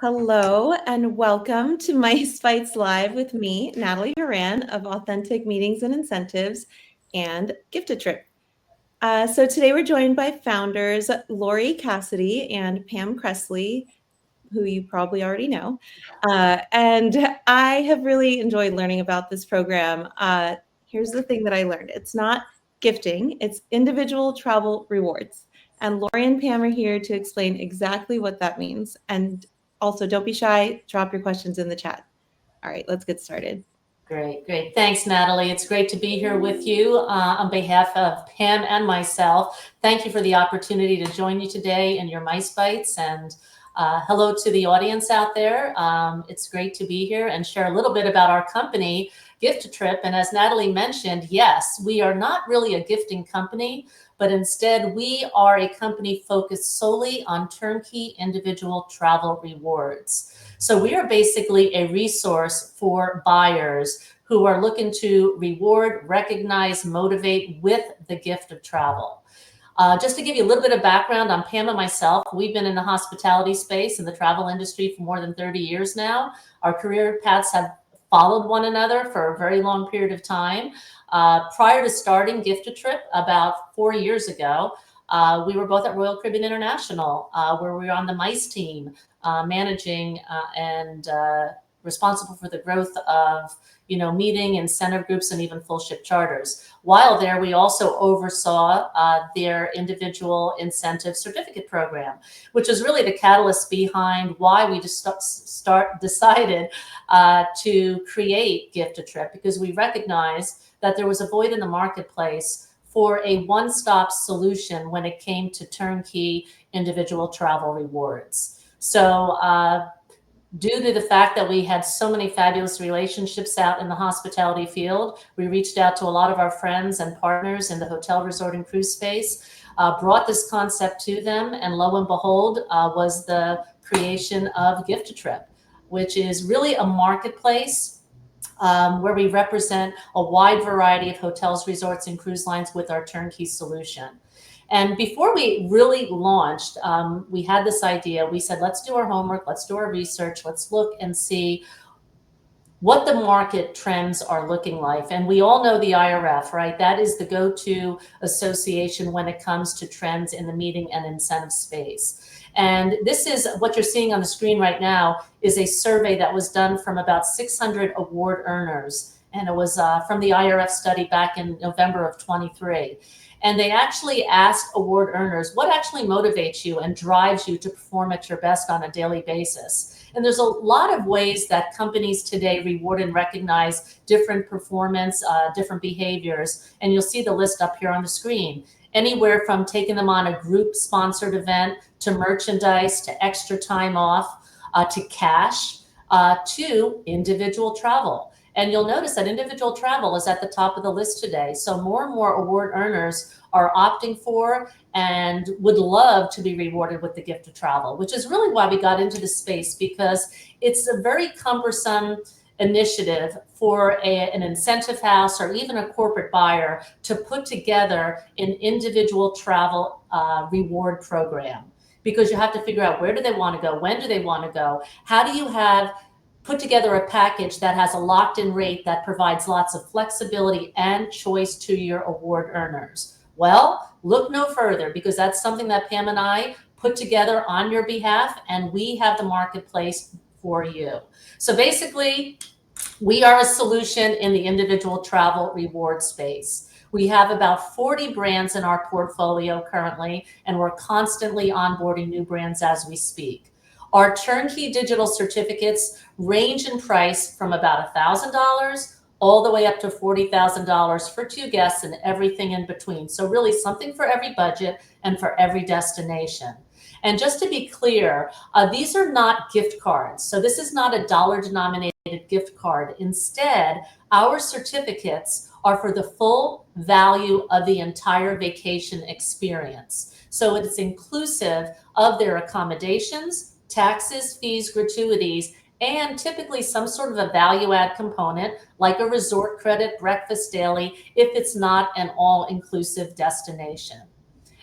Hello and welcome to Mice Fights Live with me, Natalie Horan of Authentic Meetings and Incentives and Gifted Trip. So today we're joined by founders Lori Cassidy and Pam Kressley, who you probably already know. And I have really enjoyed learning about this program. Here's the thing that I learned. It's not gifting, it's individual travel rewards. And Lori and Pam are here to explain exactly what that means. And also, don't be shy, drop your questions in the chat. All right, let's get started. Great. Thanks, Natalie. It's great to be here with you on behalf of Pam and myself. Thank you for the opportunity to join you today in your Mice Bites. And hello to the audience out there. It's great to be here and share a little bit about our company, Gift Trip. And as Natalie mentioned, yes, we are not really a gifting company, but instead we are a company focused solely on turnkey individual travel rewards. So we are basically a resource for buyers who are looking to reward, recognize, motivate with the gift of travel. Just to give you a little bit of background on Pam and myself, we've been in the hospitality space and the travel industry for more than 30 years now. Our career paths have followed one another for a very long period of time. Prior to starting Gift Trip about 4 years ago, we were both at Royal Caribbean International, where we were on the MICE team, managing and responsible for the growth of, meeting incentive groups and even full ship charters. While there, we also oversaw their individual incentive certificate program, which is really the catalyst behind why we just decided to create Gift a Trip, because we recognized that there was a void in the marketplace for a one-stop solution when it came to turnkey individual travel rewards. So due to the fact that we had so many fabulous relationships out in the hospitality field, we reached out to a lot of our friends and partners in the hotel, resort, and cruise space, brought this concept to them, and lo and behold, was the creation of Gift a Trip, which is really a marketplace where we represent a wide variety of hotels, resorts, and cruise lines with our turnkey solution. And before we really launched, we had this idea. We said, let's do our homework, let's do our research, let's look and see what the market trends are looking like. And we all know the IRF, right? That is the go-to association when it comes to trends in the meeting and incentive space. And this is what you're seeing on the screen right now is a survey that was done from about 600 award earners. And it was from the IRF study back in November of 23. And they actually asked award earners, what actually motivates you and drives you to perform at your best on a daily basis? And there's a lot of ways that companies today reward and recognize different performance, different behaviors. And you'll see the list up here on the screen. Anywhere from taking them on a group sponsored event, to merchandise, to extra time off, to cash, to individual travel. And you'll notice that individual travel is at the top of the list today. So more and more award earners are opting for and would love to be rewarded with the gift of travel, which is really why we got into the space, because it's a very cumbersome initiative for an incentive house or even a corporate buyer to put together an individual travel reward program, because you have to figure out where do they want to go, when do they want to go, how do you put together a package that has a locked-in rate that provides lots of flexibility and choice to your award earners. Well, look no further, because that's something that Pam and I put together on your behalf, and we have the marketplace for you. So basically, we are a solution in the individual travel reward space. We have about 40 brands in our portfolio currently, and we're constantly onboarding new brands as we speak. Our turnkey digital certificates range in price from about $1,000 all the way up to $40,000 for 2 guests and everything in between. So really something for every budget and for every destination. And just to be clear, these are not gift cards. So this is not a dollar-denominated gift card. Instead, our certificates are for the full value of the entire vacation experience. So it's inclusive of their accommodations, taxes, fees, gratuities, and typically some sort of a value add component like a resort credit, breakfast daily, if it's not an all-inclusive destination.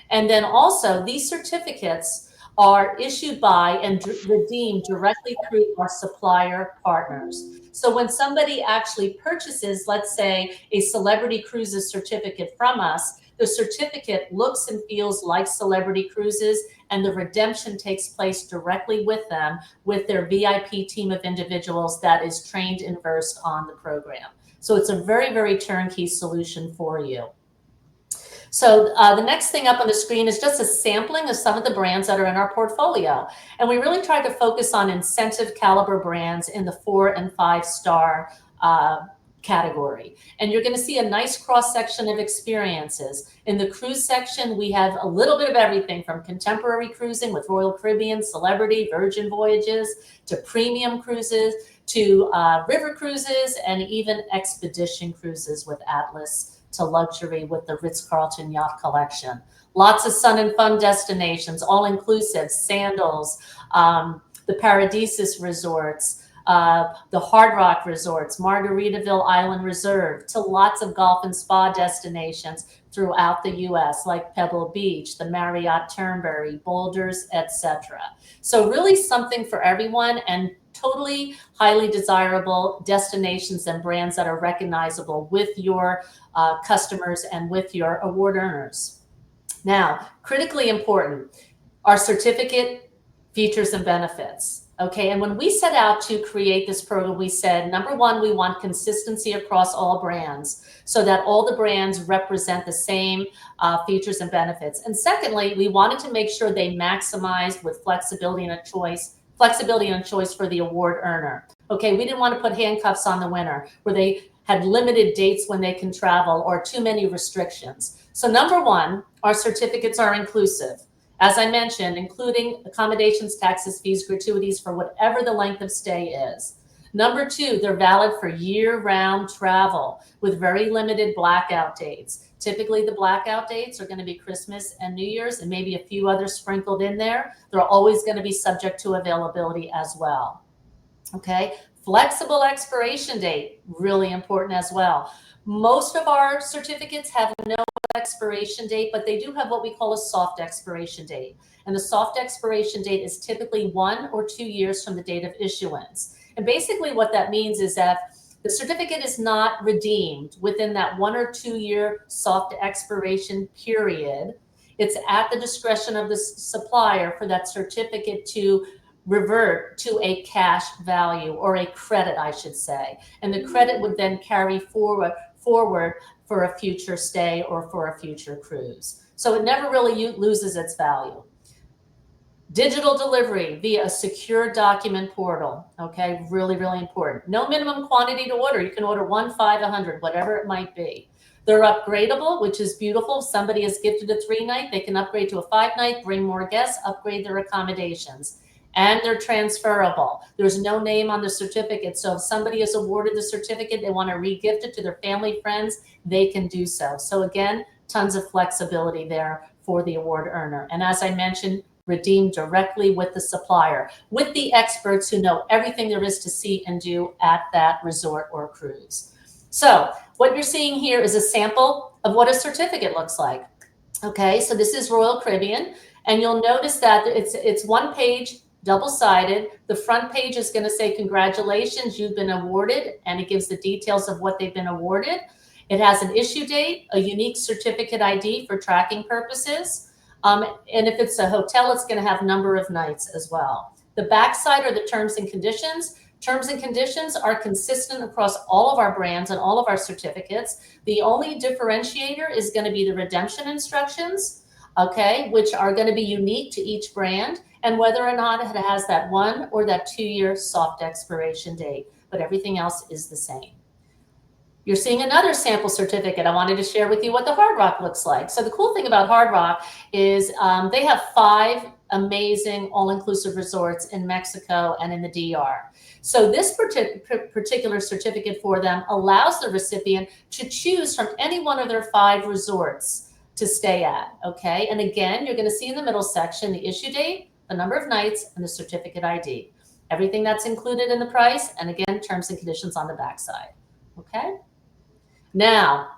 And then also these certificates are issued by and redeemed directly through our supplier partners. So when somebody actually purchases, let's say, a Celebrity Cruises certificate from us, the certificate looks and feels like Celebrity Cruises, and the redemption takes place directly with them, with their VIP team of individuals that is trained and versed on the program. So it's a very, very turnkey solution for you. So the next thing up on the screen is just a sampling of some of the brands that are in our portfolio. And we really try to focus on incentive caliber brands in the 4 and 5 star category. And you're going to see a nice cross section of experiences. In the cruise section, we have a little bit of everything from contemporary cruising with Royal Caribbean, Celebrity, Virgin Voyages, to premium cruises, to river cruises, and even expedition cruises with Atlas, to luxury with the Ritz-Carlton Yacht Collection. Lots of sun and fun destinations, all inclusive, Sandals, the Paradisus resorts, the Hard Rock resorts, Margaritaville Island Reserve, to lots of golf and spa destinations throughout the US, like Pebble Beach, the Marriott Turnberry, Boulders, etc. So really something for everyone, and totally highly desirable destinations and brands that are recognizable with your customers and with your award earners. Now, critically important, our certificate features and benefits. Okay, and when we set out to create this program, we said, number one, we want consistency across all brands so that all the brands represent the same features and benefits. And secondly, we wanted to make sure they maximized with flexibility and choice for the award earner. Okay, we didn't want to put handcuffs on the winner where they had limited dates when they can travel or too many restrictions. So number one, our certificates are inclusive. As I mentioned, including accommodations, taxes, fees, gratuities for whatever the length of stay is. Number two, they're valid for year-round travel with very limited blackout dates. Typically, the blackout dates are going to be Christmas and New Year's and maybe a few others sprinkled in there. They're always going to be subject to availability as well. Okay, flexible expiration date, really important as well. Most of our certificates have no expiration date, but they do have what we call a soft expiration date. And the soft expiration date is typically 1 or 2 years from the date of issuance. And basically what that means is that the certificate is not redeemed within that 1 or 2 year soft expiration period. It's at the discretion of the supplier for that certificate to revert to a cash value, or a credit, I should say. And the credit would then carry forward for a future stay or for a future cruise. So it never really loses its value. Digital delivery via a secure document portal. Okay, really, really important. No minimum quantity to order. You can order 1, 5, 100, whatever it might be. They're upgradable, which is beautiful. If somebody is gifted a 3-night, they can upgrade to a 5-night, bring more guests, upgrade their accommodations. And they're transferable. There's no name on the certificate. So if somebody is awarded the certificate, they want to re-gift it to their family, friends, they can do so. So again, tons of flexibility there for the award earner. And as I mentioned, redeemed directly with the supplier, with the experts who know everything there is to see and do at that resort or cruise. So what you're seeing here is a sample of what a certificate looks like. Okay, so this is Royal Caribbean, and you'll notice that it's one page, double-sided. The front page is going to say, congratulations, you've been awarded, and it gives the details of what they've been awarded. It has an issue date, a unique certificate ID for tracking purposes. And if it's a hotel, it's going to have number of nights as well. The backside are the terms and conditions. Terms and conditions are consistent across all of our brands and all of our certificates. The only differentiator is going to be the redemption instructions, okay, which are going to be unique to each brand, and whether or not it has that 1 or that 2 year soft expiration date, but everything else is the same. You're seeing another sample certificate. I wanted to share with you what the Hard Rock looks like. So the cool thing about Hard Rock is they have 5 amazing all-inclusive resorts in Mexico and in the DR. So this particular certificate for them allows the recipient to choose from any one of their 5 resorts to stay at, okay? And again, you're gonna see in the middle section the issue date, the number of nights, and the certificate ID. Everything that's included in the price, and again, terms and conditions on the backside, okay? Now,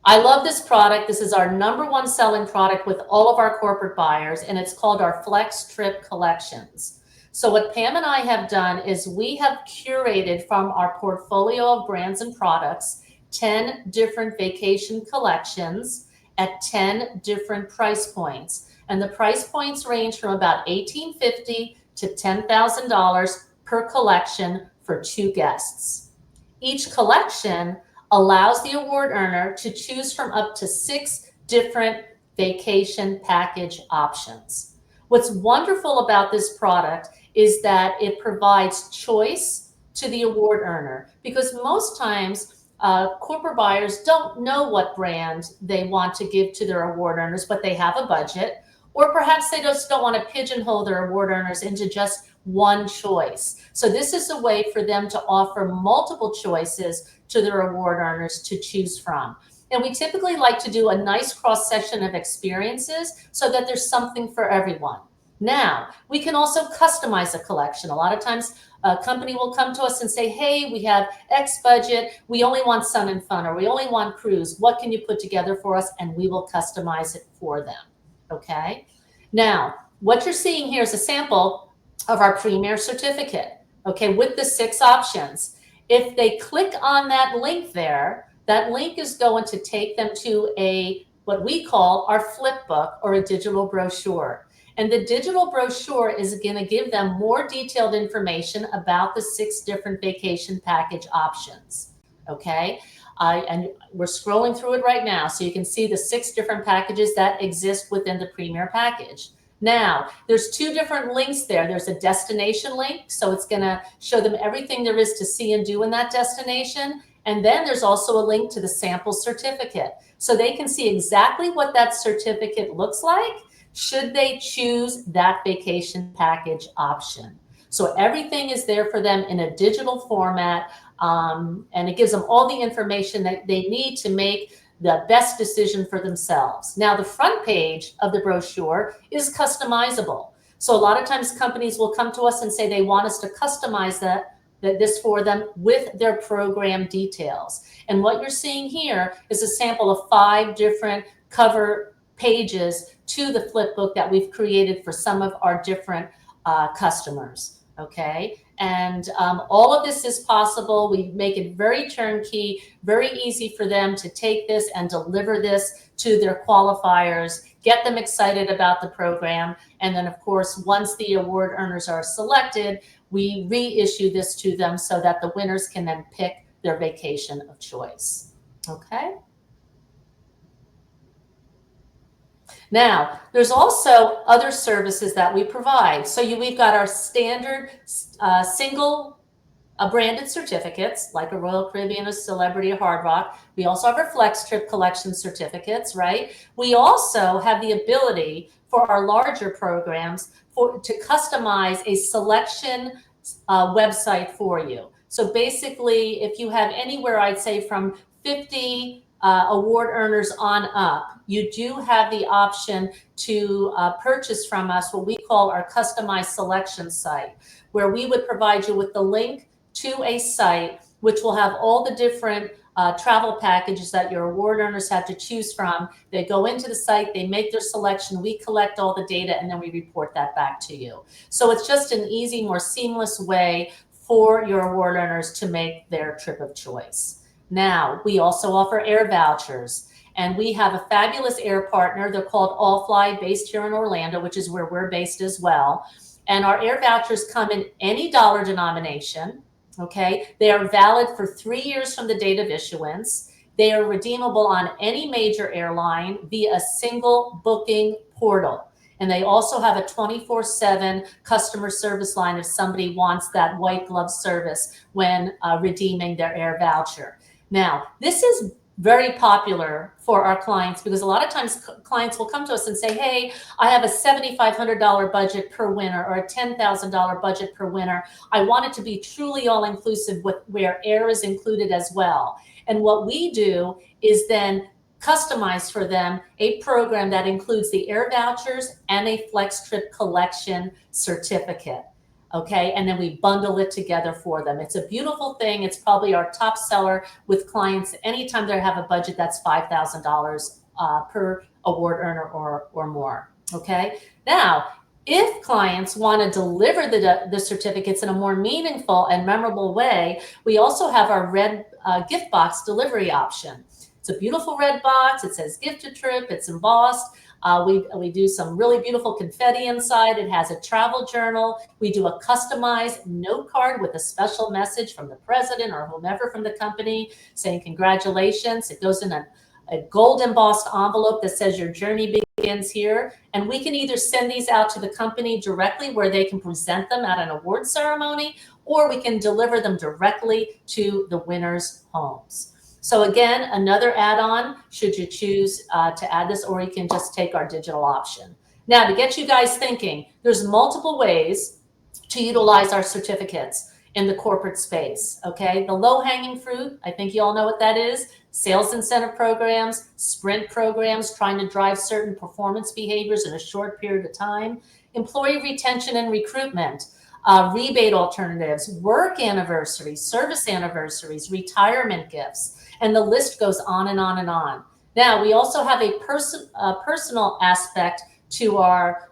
I love this product. This is our #1 selling product with all of our corporate buyers, and it's called our Flex Trip Collections. So what Pam and I have done is we have curated from our portfolio of brands and products 10 different vacation collections at 10 different price points. And the price points range from about $1,850 to $10,000 per collection for 2 guests. Each collection allows the award earner to choose from up to 6 different vacation package options. What's wonderful about this product is that it provides choice to the award earner, because most times corporate buyers don't know what brand they want to give to their award earners, but they have a budget, or perhaps they just don't want to pigeonhole their award earners into just one choice. So this is a way for them to offer multiple choices to their award earners to choose from. And we typically like to do a nice cross section of experiences so that there's something for everyone. Now, we can also customize a collection. A lot of times a company will come to us and say, hey, we have X budget, we only want sun and fun, or we only want cruise. What can you put together for us? And we will customize it for them, okay? Now, what you're seeing here is a sample of our Premier Certificate, okay, with the 6 options. If they click on that link there, that link is going to take them to what we call our flip book, or a digital brochure. And the digital brochure is going to give them more detailed information about the 6 different vacation package options, okay? And we're scrolling through it right now, so you can see the 6 different packages that exist within the Premier package. Now, there's 2 different links there. There's a destination link, so it's going to show them everything there is to see and do in that destination. And then there's also a link to the sample certificate, so they can see exactly what that certificate looks like should they choose that vacation package option. So everything is there for them in a digital format, and it gives them all the information that they need to make the best decision for themselves. Now, the front page of the brochure is customizable. So a lot of times companies will come to us and say they want us to customize this for them with their program details. And what you're seeing here is a sample of 5 different cover pages to the flip book that we've created for some of our different customers, okay? And all of this is possible. We make it very turnkey, very easy for them to take this and deliver this to their qualifiers, get them excited about the program. And then, of course, once the award earners are selected, we reissue this to them so that the winners can then pick their vacation of choice, okay? Now, there's also other services that we provide. So we've got our standard single branded certificates, like a Royal Caribbean, a Celebrity, a Hard Rock. We also have our Flex Trip Collection certificates, right? We also have the ability for our larger programs to customize a selection website for you. So basically, if you have anywhere, I'd say from 50 award earners on up, you do have the option to purchase from us what we call our customized selection site, where we would provide you with the link to a site which will have all the different travel packages that your award earners have to choose from. They go into the site, they make their selection, we collect all the data, and then we report that back to you. So it's just an easy, more seamless way for your award earners to make their trip of choice. Now, we also offer air vouchers, and we have a fabulous air partner. They're called All Fly, based here in Orlando, which is where we're based as well. And our air vouchers come in any dollar denomination, okay? They are valid for 3 years from the date of issuance. They are redeemable on any major airline via a single booking portal. And they also have a 24/7 customer service line if somebody wants that white glove service when redeeming their air voucher. Now, this is very popular for our clients because a lot of times clients will come to us and say, hey, I have a $7,500 budget per winner or a $10,000 budget per winner. I want it to be truly all-inclusive with where air is included as well. And what we do is then customize for them a program that includes the air vouchers and a Flex Trip Collection certificate. Okay, and then we bundle it together for them. It's a beautiful thing. It's probably our top seller with clients anytime they have a budget that's $5,000 per award earner or more. Okay, now if clients want to deliver the certificates in a more meaningful and memorable way, we also have our red gift box delivery option. It's a beautiful red box. It says gift a trip. It's embossed. We do some really beautiful confetti inside. It has a travel journal. We do a customized note card with a special message from the president or whomever from the company saying congratulations. It goes in a gold embossed envelope that says your journey begins here. And we can either send these out to the company directly where they can present them at an award ceremony, or we can deliver them directly to the winners' homes. So again, another add-on should you choose to add this, or you can just take our digital option. Now, to get you guys thinking, there's multiple ways to utilize our certificates in the corporate space, okay? The low-hanging fruit, I think you all know what that is: sales incentive programs, sprint programs, trying to drive certain performance behaviors in a short period of time, employee retention and recruitment, rebate alternatives, work anniversaries, service anniversaries, retirement gifts, and the list goes on and on and on. Now, we also have a personal aspect to our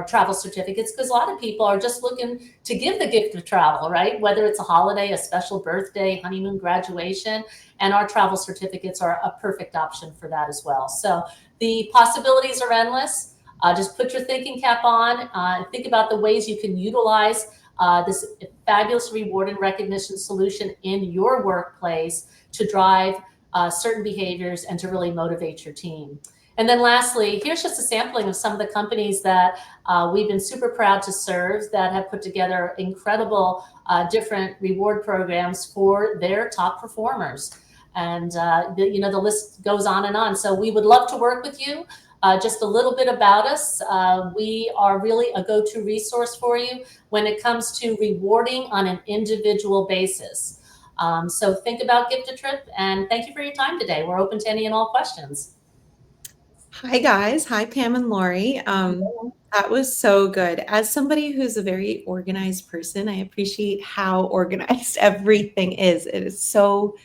travel certificates, because a lot of people are just looking to give the gift of travel, right? Whether it's a holiday, a special birthday, honeymoon, graduation, and our travel certificates are a perfect option for that as well. So the possibilities are endless. Just put your thinking cap on, think about the ways you can utilize this fabulous reward and recognition solution in your workplace to drive certain behaviors and to really motivate your team. And then lastly, here's just a sampling of some of the companies that we've been super proud to serve that have put together incredible different reward programs for their top performers. And the list goes on and on. So we would love to work with you. Just a little bit about us. We are really a go-to resource for you when it comes to rewarding on an individual basis. So think about Gift a Trip, and thank you for your time today. We're open to any and all questions. Hi, guys. Hi, Pam and Lori. That was so good. As somebody who's a very organized person, I appreciate how organized everything is. It is so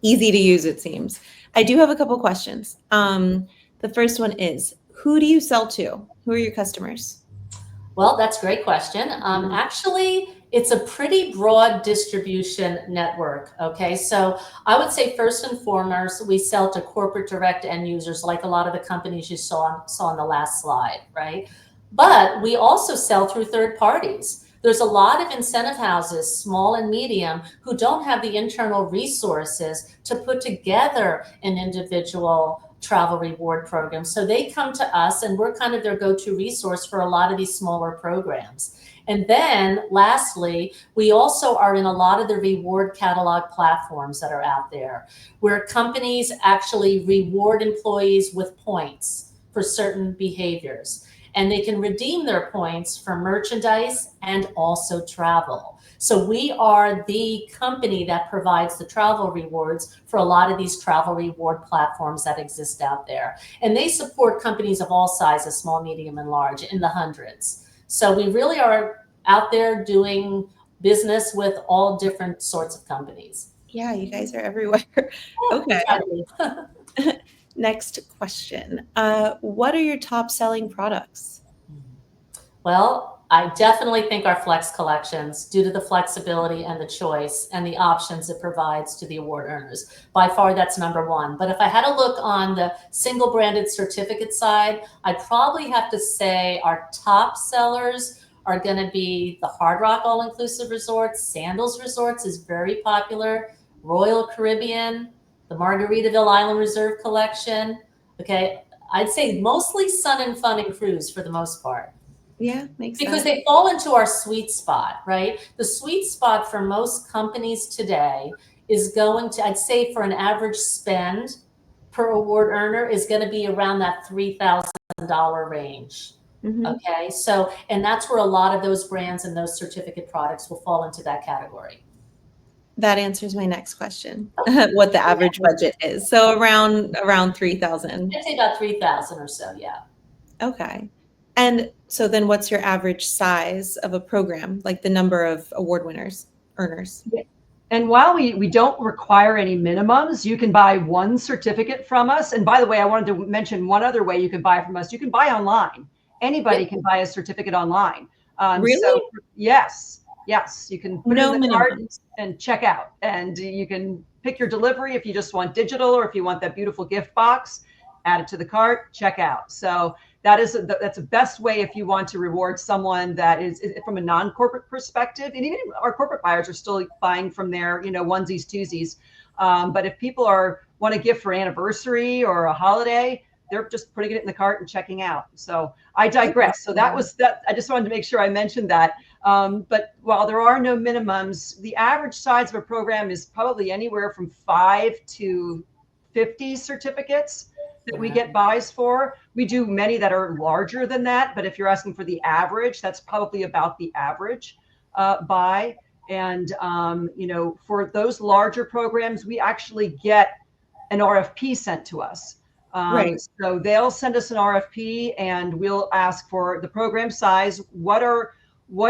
easy to use, it seems. I do have a couple questions. The first one is, who do you sell to? Who are your customers? Well, that's a great question. Actually, it's a pretty broad distribution network. Okay, so I would say first and foremost, we sell to corporate direct end users, like a lot of the companies you saw on the last slide, right? But we also sell through third parties. There's a lot of incentive houses, small and medium, who don't have the internal resources to put together an individual travel reward program. So they come to us, and we're kind of their go-to resource for a lot of these smaller programs. And then lastly, we also are in a lot of the reward catalog platforms that are out there, where companies actually reward employees with points for certain behaviors. And they can redeem their points for merchandise and also travel. So we are the company that provides the travel rewards for a lot of these travel reward platforms that exist out there. And they support companies of all sizes, small, medium, and large, in the hundreds. So we really are out there doing business with all different sorts of companies. Yeah, you guys are everywhere. Okay. Next question. What are your top selling products? Well, I definitely think our Flex collections, due to the flexibility and the choice and the options it provides to the award earners. By far, that's number one. But if I had to look on the single branded certificate side, I'd probably have to say our top sellers are going to be the Hard Rock All-Inclusive Resorts. Sandals Resorts is very popular. Royal Caribbean, the Margaritaville Island Reserve Collection. Okay, I'd say mostly Sun and Fun and Cruise for the most part. Yeah, makes Because sense. they fall into our sweet spot, right? The sweet spot for most companies today is going to, I'd say for an average spend per award earner, is going to be around that $3,000 range. Okay, so, and that's where a lot of those brands and those certificate products will fall into that category. That answers my next question, what the average budget is. So around 3,000. I'd say about 3,000 or so, yeah. Okay. And so then what's your average size of a program, like the number of award earners? And while we don't require any minimums, you can buy one certificate from us. And by the way, I wanted to mention one other way you can buy from us. You can buy online. Anybody can buy a certificate online. Really? So yes, you can put No it in the cart minimums. and check out. And you can pick your delivery if you just want digital, or if you want that beautiful gift box, add it to the cart, check out. So that's the best way if you want to reward someone that is from a non-corporate perspective. And even our corporate buyers are still buying from their, onesies, twosies. But if people want a gift for anniversary or a holiday, they're just putting it in the cart and checking out. So I digress. So that was that. I just wanted to make sure I mentioned that. But while there are no minimums, the average size of a program is probably anywhere from 5 to 50 certificates that we get buys for. We do many that are larger than that, but if you're asking for the average, that's probably about the average buy. And for those larger programs, we actually get an RFP sent to us. Right. So they'll send us an RFP, and we'll ask for the program size. What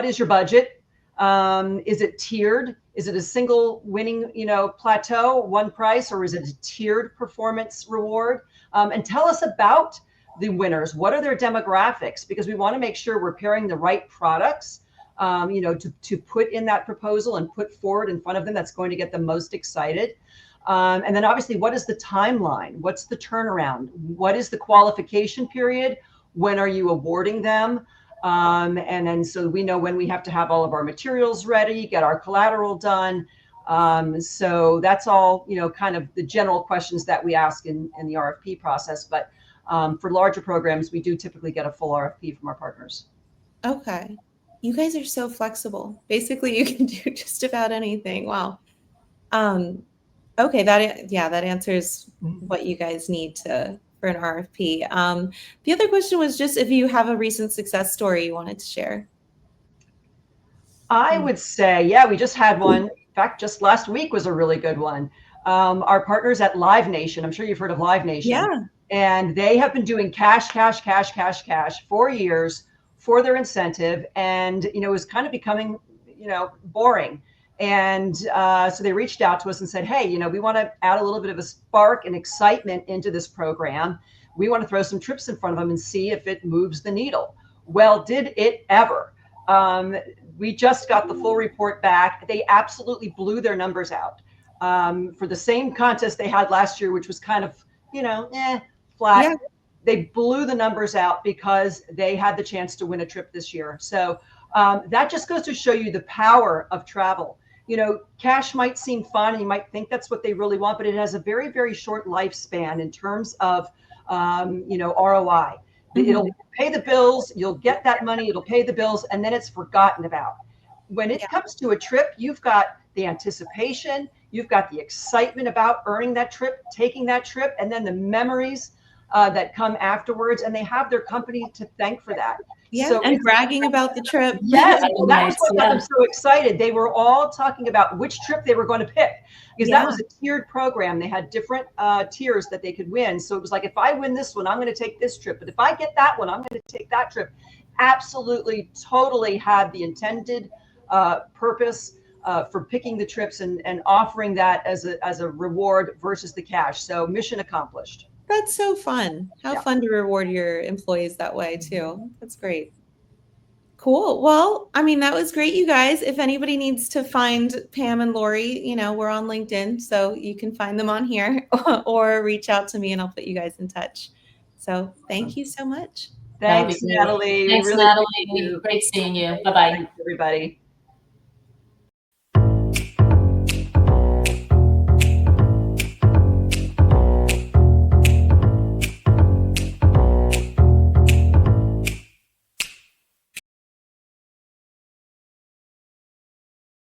is your budget? Is it tiered? Is it a single winning, plateau, one price, or is it a tiered performance reward? And tell us about the winners. What are their demographics? Because we want to make sure we're pairing the right products, to put in that proposal and put forward in front of them that's going to get them most excited. And then obviously, what is the timeline? What's the turnaround? What is the qualification period? When are you awarding them? And then so we know when we have to have all of our materials ready, get our collateral done. So that's all, kind of the general questions that we ask in the RFP process. But for larger programs, we do typically get a full RFP from our partners. Okay. You guys are so flexible. Basically, you can do just about anything. Wow. Okay, that answers what you guys need for an RFP. The other question was just if you have a recent success story you wanted to share. I would say, yeah, we just had one. In fact, just last week was a really good one. Our partners at Live Nation, I'm sure you've heard of Live Nation. Yeah. And they have been doing cash for years for their incentive. And, it was kind of becoming, boring. And so they reached out to us and said, hey, we want to add a little bit of a spark and excitement into this program. We want to throw some trips in front of them and see if it moves the needle. Well, did it ever? We just got the full report back. They absolutely blew their numbers out for the same contest they had last year, which was kind of, flat. Yeah. They blew the numbers out because they had the chance to win a trip this year. So that just goes to show you the power of travel. Cash might seem fun and you might think that's what they really want, but it has a very, very short lifespan in terms of, ROI. It'll pay the bills. You'll get that money. It'll pay the bills. And then it's forgotten about. When it comes to a trip, you've got the anticipation. You've got the excitement about earning that trip, taking that trip, and then the memories that come afterwards. And they have their company to thank for that. Yeah, so and bragging about the trip. Yes, well, that was what got them so excited. They were all talking about which trip they were going to pick, because that was a tiered program. They had different tiers that they could win. So it was like, if I win this one, I'm going to take this trip. But if I get that one, I'm going to take that trip. Absolutely, totally had the intended purpose for picking the trips and offering that as a reward versus the cash. So mission accomplished. That's so fun. How fun to reward your employees that way too. That's great. Cool. Well, that was great, you guys. If anybody needs to find Pam and Lori, we're on LinkedIn, so you can find them on here or reach out to me and I'll put you guys in touch. So thank you so much. Thanks, Natalie. Thanks, Natalie. Great seeing you. Bye-bye. Thanks, everybody.